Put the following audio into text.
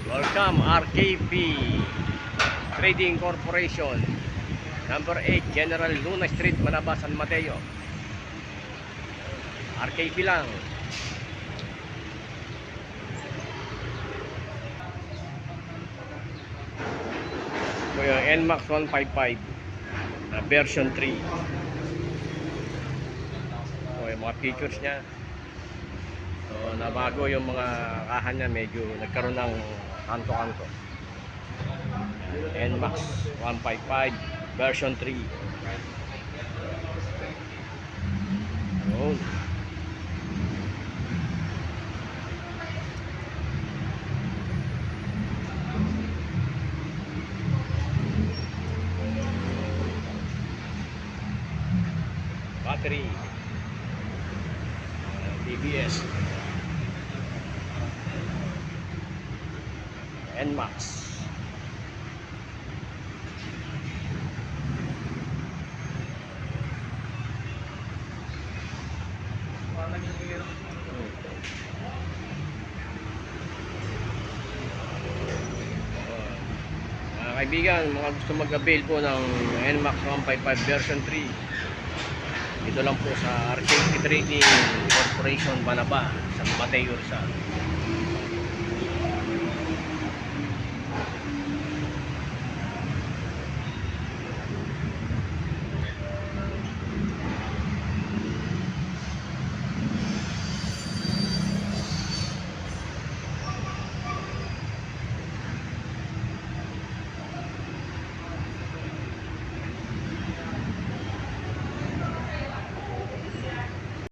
Welcome RKP Trading Corporation, number 8 General Luna Street, Manaba, San Mateo. RKP lang. So yung NMAX 155 na version 3. So yung mga features nya, so nabago yung mga kaha nya, medyo nagkaroon ng kanto-kanto. NMAX 155 version 3. Yun. Battery, TBS, NMAX. Mga kaibigan, mga gusto mag-avail po ng NMAX 155 version 3, dito lang po sa RKP Trading Corporation, Manaba, San Mateo, Rizal.